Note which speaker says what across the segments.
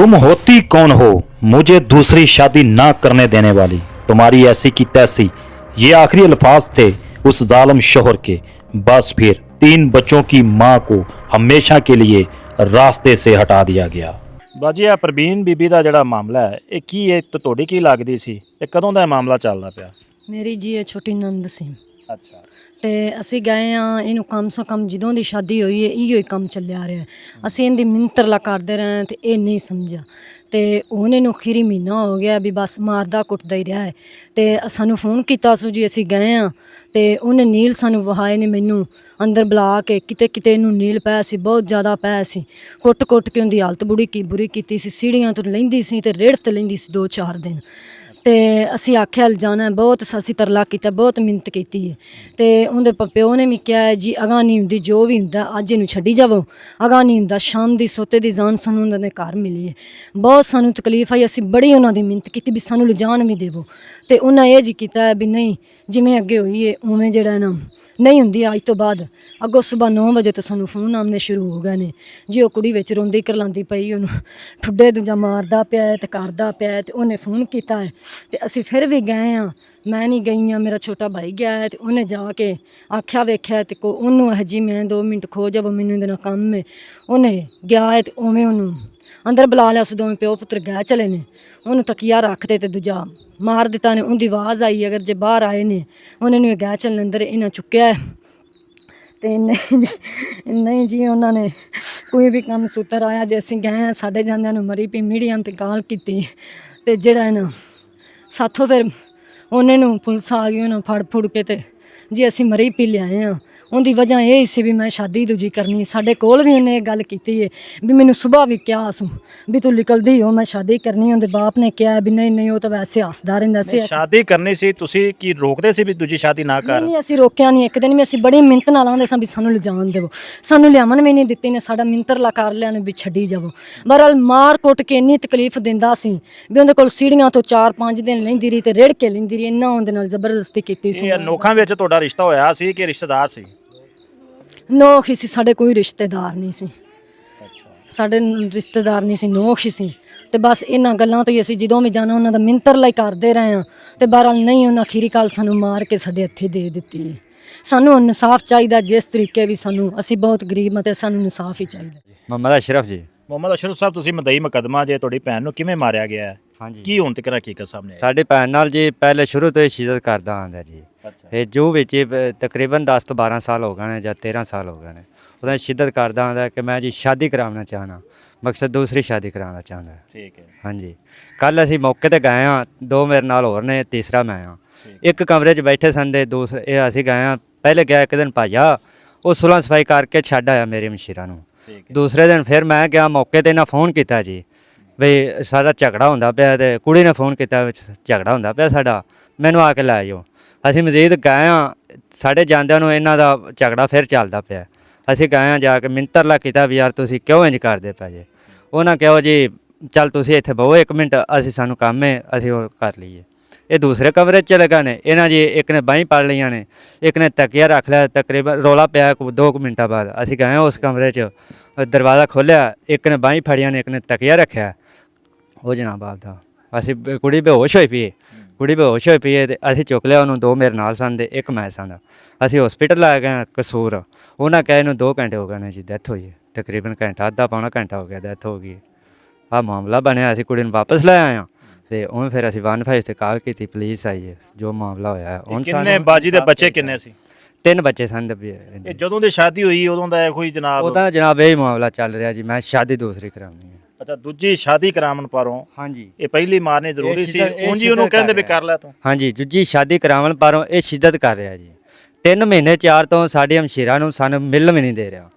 Speaker 1: तुम होती कौन हो मुझे दूसरी शादी ना करने देने वाली, तुम्हारी ऐसी की तैसी, ये आखिरी अल्फाज थे उस जालिम शोहर के। बस फिर 3 बच्चों की मां को हमेशा के लिए रास्ते से हटा दिया गया। ਬਾਜੀ ਆ ਪ੍ਰਵੀਨ ਬੀਬੀ ਦਾ ਜਿਹੜਾ ਮਾਮਲਾ ਹੈ ਇਹ ਕੀ ਹੈ ਤੇ ਤੁਹਾਡੀ ਕੀ ਲੱਗਦੀ ਸੀ ਇਹ ਕਦੋਂ ਦਾ ਇਹ ਮਾਮਲਾ ਚੱਲਦਾ ਪਿਆ?
Speaker 2: ਮੇਰੀ ਜੀ ਇਹ ਛੋਟੀ ਨੰਦ ਸੀ
Speaker 1: ਅੱਛਾ
Speaker 2: ਤੇ ਅਸੀਂ ਗਏ ਆ ਇਹਨੂੰ ਕਮ ਸੇ ਕਮ ਜਦੋਂ ਦੀ ਸ਼ਾਦੀ ਹੋਈ ਹੈ ਇਹੋ ਹੀ ਕੰਮ ਚੱਲਿਆ ਰਿਹਾ। ਅਸੀਂ ਇਹਦੀ ਮਿੰਤਰਲਾ ਕਰਦੇ ਰਹੇ ਤੇ ਇਹ ਨਹੀਂ ਸਮਝਿਆ ਤੇ ਉਹਨੇ ਨੂੰ ਅਖੀਰੀ ਮਹੀਨਾ ਹੋ ਗਿਆ ਵੀ ਬਸ ਮਾਰਦਾ ਕੁੱਟਦਾ ਹੀ ਰਿਹਾ ਹੈ ਤੇ ਸਾਨੂੰ ਫੋਨ ਕੀਤਾ ਸੋ ਜੀ ਅਸੀਂ ਗਏ ਆ ਤੇ ਉਹਨੇ ਨੀਲ ਸਾਨੂੰ ਵਹਾਏ ਨੇ ਮੈਨੂੰ ਅੰਦਰ ਬੁਲਾ ਕੇ ਕਿਤੇ ਕਿਤੇ ਇਹਨੂੰ ਨੀਲ ਪੈ ਸੀ ਬਹੁਤ ਜ਼ਿਆਦਾ ਪੈ ਸੀ ਕੁੱਟ ਕੁੱਟ ਕੇ ਉਹਦੀ ਹਾਲਤ ਬੁਰੀ ਕੀਤੀ ਸੀ ਸੀੜੀਆਂ ਤੋਂ ਲੈਂਦੀ ਸੀ ਤੇ ਰੇੜ ਤੇ ਲੈਂਦੀ ਸੀ 2-4 ਦਿਨ ਤੇ ਅਸੀਂ ਆਖਿਆ ਜਾਣਾ ਬਹੁਤ ਅਸੀਂ ਤਰਲਾ ਕੀਤਾ ਬਹੁਤ ਮਿਹਨਤ ਕੀਤੀ ਹੈ ਤੇ ਉਹਦੇ ਪਿਓ ਨੇ ਵੀ ਕਿਹਾ ਜੀ ਅਗਾਂਹ ਨਹੀਂ ਹੁੰਦੀ ਜੋ ਵੀ ਹੁੰਦਾ ਅੱਜ ਇਹਨੂੰ ਛੱਡੀ ਜਾਵੋ ਅਗਾਂਹ ਨਹੀਂ ਹੁੰਦਾ ਸ਼ਾਮ ਦੀ ਸੋਤੇ ਦੀ ਜਾਨ ਸਾਨੂੰ ਉਹਨਾਂ ਦੇ ਘਰ ਮਿਲੀ ਹੈ ਬਹੁਤ ਸਾਨੂੰ ਤਕਲੀਫ ਆਈ ਅਸੀਂ ਬੜੀ ਉਹਨਾਂ ਦੀ ਮਿਹਨਤ ਕੀਤੀ ਵੀ ਸਾਨੂੰ ਲਿਜਾਣ ਵੀ ਦੇਵੋ ਤੇ ਉਹਨਾਂ ਇਹ ਜੀ ਕੀਤਾ ਵੀ ਨਹੀਂ ਜਿਵੇਂ ਅੱਗੇ ਹੋਈ ਹੈ ਉਵੇਂ ਜਿਹੜਾ ਨਾ ਨਹੀਂ ਹੁੰਦੀ ਅੱਜ ਤੋਂ ਬਾਅਦ ਅੱਗੋਂ ਸਵੇਰ 9 ਵਜੇ ਤੋਂ ਸਾਨੂੰ ਫੋਨ ਆਉਣੇ ਸ਼ੁਰੂ ਹੋ ਗਏ ਨੇ ਜੀ ਉਹ ਕੁੜੀ ਵਿੱਚ ਰੋਂਦੀ ਕਰਲਾਉਂਦੀ ਪਈ ਉਹਨੂੰ ਠੁੱਡੇ ਦੂਜਾ ਮਾਰਦਾ ਪਿਆ ਤੇ ਕਰਦਾ ਪਿਆ ਤੇ ਉਹਨੇ ਫੋਨ ਕੀਤਾ ਹੈ ਤੇ ਅਸੀਂ ਫਿਰ ਵੀ ਗਏ ਹਾਂ ਮੈਂ ਨਹੀਂ ਗਈ ਹਾਂ ਮੇਰਾ ਛੋਟਾ ਭਾਈ ਗਿਆ ਹੈ ਤੇ ਉਹਨੇ ਜਾ ਕੇ ਆਖਿਆ ਵੇਖਿਆ ਤੇ ਉਹਨੂੰ ਇਹ ਜੀ ਮੈਂ 2 ਮਿੰਟ ਖੋ ਜਾਵੋ ਮੈਨੂੰ ਇਹਦੇ ਨਾਲ ਕੰਮ ਹੈ ਉਹਨੇ ਗਿਆ ਹੈ ਤੇ ਉਵੇਂ ਉਹਨੂੰ ਅੰਦਰ ਬੁਲਾ ਲਿਆ ਸੀ ਦੋਵੇਂ ਪਿਓ ਪੁੱਤਰ ਗਏ ਚਲੇ ਨੇ ਉਹਨੂੰ ਤਕੀਆ ਰੱਖਦੇ ਤੇ ਦੂਜਾ ਮਾਰ ਦਿੱਤਾ ਨੇ ਉਹਦੀ ਆਵਾਜ਼ ਆਈ ਅਗਰ ਜੇ ਬਾਹਰ ਆਏ ਨੇ ਉਹਨਾਂ ਨੂੰ ਗਏ ਚੱਲਣ ਅੰਦਰ ਇਹਨਾਂ ਚੁੱਕਿਆ ਤੇ ਨਹੀਂ ਜੀ ਉਹਨਾਂ ਨੇ ਕੋਈ ਵੀ ਕੰਮ ਸੂਤਰ ਆਇਆ ਜੇ ਅਸੀਂ ਗਏ ਸਾਡੇ ਜਾਂਦਿਆਂ ਨੂੰ ਮਰੀ ਪਈ ਮੀਡੀਆ ਤੇ ਗਾਲ ਕੀਤੀ ਤੇ ਜਿਹੜਾ ਨਾ ਸਾਥੋਂ ਫਿਰ ਉਹਨੇ ਨੂੰ ਪੁਲਿਸ ਆ ਗਈ ਉਹਨੂੰ ਫੜ ਫੁੜ ਕੇ ਤੇ ਜੀ ਅਸੀਂ ਮਰੀ ਪੀ ਲਿਆਏ ਹਾਂ ਉਹਦੀ ਵਜ੍ਹਾ ਇਹ ਸੀ ਵੀ ਮੈਂ ਸ਼ਾਦੀ ਦੂਜੀ ਕਰਨੀ ਸਾਡੇ ਕੋਲ ਵੀ ਉਹਨੇ ਇਹ ਗੱਲ ਕੀਤੀ ਹੈ ਵੀ ਮੈਨੂੰ ਸੁਬਾਹ ਵੀ ਕਿਹਾ ਸੂ ਵੀ ਤੂੰ ਨਿਕਲਦੀ ਹੋ ਮੈਂ ਸ਼ਾਦੀ ਕਰਨੀ ਉਹਦੇ ਬਾਪ ਨੇ ਕਿਹਾ ਵੀ ਨਹੀਂ ਉਹ ਤਾਂ ਵੈਸੇ ਹੱਸਦਾ ਰਹਿੰਦਾ ਸੀ
Speaker 1: ਸ਼ਾਦੀ ਕਰਨੀ ਸੀ ਤੁਸੀਂ ਕੀ ਰੋਕਦੇ ਸੀ ਵੀ ਦੂਜੀ ਸ਼ਾਦੀ ਨਾ ਕਰ?
Speaker 2: ਨਹੀਂ ਅਸੀਂ ਰੋਕਿਆ ਨਹੀਂ ਇੱਕ ਦਿਨ ਵੀ ਅਸੀਂ ਬੜੀ ਮਿਹਨਤ ਨਾਲ ਆਉਂਦੇ ਸਾਂ ਵੀ ਸਾਨੂੰ ਲਿਜਾਣ ਦੇਵੋ ਸਾਨੂੰ ਲਿਆਵਣ ਵੀ ਨਹੀਂ ਦਿੱਤੀ ਨੇ ਸਾਡਾ ਮਿੰਤਰਲਾ ਕਰ ਲਿਆ ਨੇ ਵੀ ਛੱਡੀ ਜਾਵੋ ਬਹਰਹਾਲ ਮਾਰ ਕੁੱਟ ਕੇ ਇੰਨੀ ਤਕਲੀਫ ਦਿੰਦਾ ਸੀ ਵੀ ਉਹਦੇ ਕੋਲ ਸੀੜੀਆਂ ਤੋਂ 4-5 ਦਿਨ ਲੈਂਦੀ ਰਹੀ ਤੇ ਰੇੜ ਕੇ ਲੈਂਦੀ ਰਹੀ ਇੰਨਾ ਉਹਦੇ ਨਾਲ ਜ਼ਬਰਦਸਤੀ ਕੀਤੀ ਸੀ।
Speaker 1: ਇਹ ਨੋਖਾਂ ਵਿੱਚ ਤੁਹਾਡਾ ਰਿਸ਼ਤਾ ਹੋਇਆ ਸੀ ਕਿ ਰਿਸ਼ਤੇਦਾਰ ਸੀ?
Speaker 2: ਨੋਖ ਹੀ ਸੀ ਸਾਡੇ ਕੋਈ ਰਿਸ਼ਤੇਦਾਰ ਨਹੀਂ ਸੀ ਸਾਡੇ ਰਿਸ਼ਤੇਦਾਰ ਨਹੀਂ ਸੀ ਨੋਖ ਹੀ ਸੀ ਤੇ ਬਸ ਇਹਨਾਂ ਗੱਲਾਂ ਤੋਂ ਹੀ ਅਸੀਂ ਜਦੋਂ ਵੀ ਜਾਣਾ ਉਹਨਾਂ ਦਾ ਮਿੰਤਰਲਾ ਹੀ ਕਰਦੇ ਰਹੇ ਹਾਂ ਤੇ ਬਹਰਹਾਲ ਨਹੀਂ ਉਹਨਾਂ ਅਖੀਰੀ ਕਾਲ ਸਾਨੂੰ ਮਾਰ ਕੇ ਸਾਡੇ ਹੱਥੇ ਦੇ ਦਿੱਤੀ। ਸਾਨੂੰ ਇਨਸਾਫ ਚਾਹੀਦਾ ਜਿਸ ਤਰੀਕੇ ਵੀ ਸਾਨੂੰ ਅਸੀਂ ਬਹੁਤ ਗਰੀਬ ਅਤੇ ਸਾਨੂੰ ਇਨਸਾਫ ਹੀ ਚਾਹੀਦਾ।
Speaker 3: ਮੁਹੰਮਦ ਅਸ਼ਰਫ ਜੀ।
Speaker 1: ਮੁਹੰਮਦ ਅਸ਼ਰਫ ਸਾਹਿਬ ਤੁਸੀਂ ਮਦਈ ਮੁਕੱਦਮਾ ਜੇ ਤੁਹਾਡੀ ਭੈਣ ਨੂੰ ਕਿਵੇਂ ਮਾਰਿਆ ਗਿਆ ਹੈ
Speaker 3: ਹਾਂਜੀ
Speaker 1: ਕੀ ਹੁਣ ਤੱਕ ਹਕੀਕਤ ਸਾਹਮਣੇ ਆਈ?
Speaker 3: ਸਾਡੇ ਭੈਣ ਨਾਲ ਜੀ ਪਹਿਲੇ ਸ਼ੁਰੂ ਤੋਂ ਹੀ ਸ਼ਿਦਤ ਕਰਦਾ ਆਂਦਾ ਜੀ ਇਹ ਜੋ ਵਿੱਚ ਤਕਰੀਬਨ 10 ਤੋਂ 12 ਸਾਲ ਹੋ ਗਏ ਨੇ ਜਾਂ 13 ਸਾਲ ਹੋ ਗਏ ਨੇ ਉਹਦਾ ਸ਼ਿਦਤ ਕਰਦਾ ਆਂਦਾ ਕਿ ਮੈਂ ਜੀ ਸ਼ਾਦੀ ਕਰਾਉਣਾ ਚਾਹਨਾ ਮਕਸਦ ਦੂਸਰੀ ਸ਼ਾਦੀ ਕਰਾਉਣਾ ਚਾਹੁੰਦਾ।
Speaker 1: ਠੀਕ ਹੈ
Speaker 3: ਹਾਂਜੀ ਕੱਲ ਅਸੀਂ ਮੌਕੇ ਤੇ ਗਏ ਹਾਂ 2 ਮੇਰੇ ਨਾਲ ਹੋਰ ਨੇ ਤੀਸਰਾ ਮੈਂ ਹਾਂ ਇੱਕ ਕਮਰੇ 'ਚ ਬੈਠੇ ਸਨ ਦੇ ਦੂਸਰੇ ਇਹ ਅਸੀਂ ਗਏ ਹਾਂ ਪਹਿਲੇ ਗਿਆ ਇੱਕ ਦਿਨ ਭਾਜਾ ਉਹ ਸੁਲ੍ਹਾਂ ਸਫਾਈ ਕਰਕੇ ਛੱਡ ਆਇਆ ਮੇਰੇ ਮਸ਼ੀਰਾ ਨੂੰ ਦੂਸਰੇ ਦਿਨ ਫਿਰ ਮੈਂ ਗਿਆ ਮੌਕੇ ਤੇ ਇਹਨਾਂ ਫੋਨ ਕੀਤਾ ਜੀ ਵੀ ਸਾਡਾ ਝਗੜਾ ਹੁੰਦਾ ਪਿਆ ਤੇ ਕੁੜੀ ਨੇ ਫੋਨ ਕੀਤਾ ਵਿੱਚ ਝਗੜਾ ਹੁੰਦਾ ਪਿਆ ਸਾਡਾ ਮੈਨੂੰ ਆ ਕੇ ਲੈ ਜਾਓ। ਅਸੀਂ ਮਜ਼ੀਦ ਗਏ ਹਾਂ ਸਾਡੇ ਜਾਂਦਿਆਂ ਨੂੰ ਇਹਨਾਂ ਦਾ ਝਗੜਾ ਫਿਰ ਚੱਲਦਾ ਪਿਆ ਅਸੀਂ ਗਏ ਹਾਂ ਜਾ ਕੇ ਮਿੰਤਰਲਾ ਕੀਤਾ ਵੀ ਯਾਰ ਤੁਸੀਂ ਕਿਉਂ ਇੰਝ ਕਰਦੇ ਪਏ ਜੇ ਉਹਨਾਂ ਕਿਹਾ ਜੀ ਚੱਲ ਤੁਸੀਂ ਇੱਥੇ ਬਹੋ 1 ਮਿੰਟ ਅਸੀਂ ਸਾਨੂੰ ਕੰਮ ਹੈ ਅਸੀਂ ਉਹ ਕਰ ਲਈਏ। ਇਹ ਦੂਸਰੇ ਕਮਰੇ 'ਚ ਚਲੇ ਗਏ ਨੇ ਇਹਨਾਂ ਜੀ ਇੱਕ ਨੇ ਬਾਹੀਂ ਪੜ ਲਈਆਂ ਨੇ ਇੱਕ ਨੇ ਤਕੀਆ ਰੱਖ ਲਿਆ ਤਕਰੀਬਨ ਰੌਲਾ ਪਿਆ 2 ਮਿੰਟਾਂ ਬਾਅਦ ਅਸੀਂ ਗਏ ਉਸ ਕਮਰੇ 'ਚ ਦਰਵਾਜ਼ਾ ਖੋਲ੍ਹਿਆ ਇੱਕ ਨੇ ਬਾਹੀਂ ਫੜੀਆਂ ਨੇ ਇੱਕ ਨੇ ਤਕੀਆ ਰੱਖਿਆ ਉਹ ਜਨਾਬ ਆਪਦਾ ਅਸੀਂ ਕੁੜੀ ਬੇਹੋਸ਼ ਹੋਈ ਪਈ ਤੇ ਅਸੀਂ ਚੁੱਕ ਲਿਆ ਉਹਨੂੰ 2 ਮੇਰੇ ਨਾਲ ਸਨ ਤੇ 1 ਮੈਂ ਸਨ ਅਸੀਂ ਹਸਪੀਟਲ ਲੈ ਗਏ ਕਸੂਰ ਉਹਨਾਂ ਕਹੇ ਇਹਨੂੰ 2 ਘੰਟੇ ਹੋ ਗਏ ਨੇ ਜੀ ਡੈਥ ਹੋਈ ਹੈ ਤਕਰੀਬਨ ਘੰਟਾ ਅੱਧਾ ਪੌਣਾ ਘੰਟਾ ਹੋ ਗਿਆ ਡੈਥ ਹੋ ਗਈ। ਆਹ ਮਾਮਲਾ ਬਣਿਆ ਅਸੀਂ ਕੁੜੀ ਨੂੰ ਵਾਪਸ ਲੈ ਆਏ ਹਾਂ ਤੇ ਉਵੇਂ ਫਿਰ ਅਸੀਂ 1-5 ਤੇ ਕਾਲ ਕੀਤੀ ਪੁਲਿਸ ਆਈ ਹੈ ਜੋ ਮਾਮਲਾ ਹੋਇਆ ਹੁਣ
Speaker 1: ਕਿੰਨੇ ਬਾਜੀ ਦੇ ਬੱਚੇ ਕਿੰਨੇ ਸੀ?
Speaker 3: 3 ਬੱਚੇ ਸਨ।
Speaker 1: ਇਹ ਜਦੋਂ ਦੀ ਸ਼ਾਦੀ ਹੋਈ ਉਦੋਂ ਦਾ ਕੋਈ ਜਨਾਬ
Speaker 3: ਉਹਦਾ ਜਨਾਬ ਇਹ ਮਾਮਲਾ ਚੱਲ ਰਿਹਾ ਜੀ ਮੈਂ ਸ਼ਾਦੀ ਦੂਸਰੀ ਕਰਾਉਣੀ ਹੈ।
Speaker 1: ਅੱਛਾ ਦੂਜੀ ਸ਼ਾਦੀ ਕਰਾਉਣ ਪਰੋਂ
Speaker 3: ਹਾਂਜੀ ਇਹ
Speaker 1: ਪਹਿਲੀ ਮਾਰਨੀ ਜ਼ਰੂਰੀ ਸੀ ਉਂਝ ਹੀ ਉਹਨੂੰ ਕਹਿੰਦੇ ਵੀ ਕਰ ਲੈ ਤੂੰ।
Speaker 3: ਹਾਂਜੀ ਦੂਜੀ ਸ਼ਾਦੀ ਕਰਾਉਣ ਪਰੋਂ ਇਹ ਸ਼ਿੱਦਤ ਕਰ ਰਿਹਾ ਜੀ 3 ਮਹੀਨੇ 4 ਤੋਂ ਸਾਡੇ ਹਮਸ਼ੀਰਾ ਨੂੰ ਸਾਨੂੰ ਮਿਲ ਵੀ ਨਹੀਂ ਦੇ ਰਿਹਾ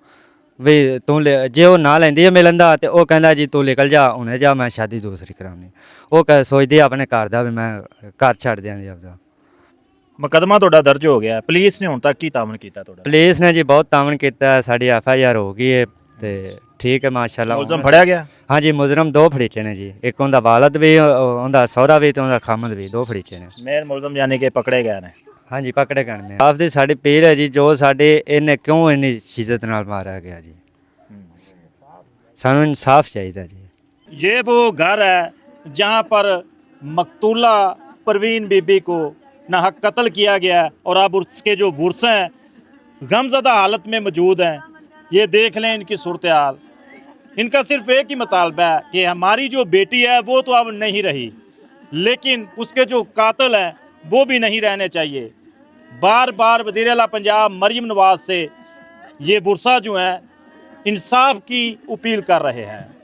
Speaker 3: ਵੀ ਤੂੰ ਜੇ ਉਹ ਨਾ ਲੈਂਦੀ ਹੈ ਮਿਲਣ ਦਾ ਤੇ ਉਹ ਕਹਿੰਦਾ ਜੀ ਤੂੰ ਨਿਕਲ ਜਾ ਹੁਣੇ ਜਾ ਮੈਂ ਸ਼ਾਦੀ ਦੂਸਰੀ ਕਰਾਉਣੀ ਉਹ ਸੋਚਦੀ ਆਪਣੇ ਘਰ ਦਾ ਵੀ ਮੈਂ ਘਰ ਛੱਡ ਦਿਆਂ ਜੀ ਆਪਦਾ।
Speaker 1: ਮੁਕੱਦਮਾ ਤੁਹਾਡਾ ਦਰਜ ਹੋ ਗਿਆ ਪੁਲਿਸ ਨੇ ਹੁਣ ਤੱਕ ਕੀ ਤਾਮਨ ਕੀਤਾ ਤੁਹਾਡਾ?
Speaker 3: ਪੁਲਿਸ ਨੇ ਜੀ ਬਹੁਤ ਤਾਮਨ ਕੀਤਾ ਸਾਡੀ FIR ਹੋ ਗਈ ਹੈ ਤੇ ਠੀਕ ਹੈ ਮਾਸ਼ਾਅੱਲਾ।
Speaker 1: ਮੁਲਜ਼ਮ ਫੜਿਆ ਗਿਆ?
Speaker 3: ਹਾਂਜੀ ਮੁਲਜ਼ਮ 2 ਫੜੀਚੇ ਨੇ ਜੀ ਇੱਕ ਉਹਦਾ ਵਾਲਦ ਵੀ ਉਹਦਾ ਸਹੁਰਾ ਵੀ ਤੇ ਉਹਦਾ ਖਾਮਦ ਵੀ 2 ਫੜੀਚੇ ਨੇ।
Speaker 1: ਮੇਨ ਮੁਲਜ਼ਮ ਯਾਨੀ ਕਿ ਪਕੜੇ ਗਏ ਨੇ?
Speaker 3: ਹਾਂਜੀ ਪਕੜੇ ਗਏ ਨੇ। ਆਪਦੀ ਸਾਡੀ ਪੀਰ ਹੈ ਜੀ ਜੋ ਸਾਡੇ ਇਹਨੇ ਕਿਉਂ ਇੰਨੀ ਸ਼ਿੱਦਤ ਨਾਲ ਮਾਰਿਆ ਗਿਆ ਜੀ ਸਾਨੂੰ ਇਨਸਾਫ ਚਾਹੀਦਾ ਜੀ।
Speaker 4: ये वो घर है जहाँ पर मकतूला परवीन बीबी को नाहक कत्ल किया गया और अब उसके जो वर्स हैं गमज़दा हालत में मौजूद हैं। ये देख लें इनकी सूरत हाल। इनका सिर्फ एक ही मुतालबा है कि हमारी जो बेटी है वो तो अब नहीं रही, लेकिन उसके जो कातिल हैं वो भी नहीं रहने चाहिए। बार बार वज़ीर आला पंजाब मरीम नवाज़ से ये वर्सा जो हैं इंसाफ की अपील कर रहे हैं।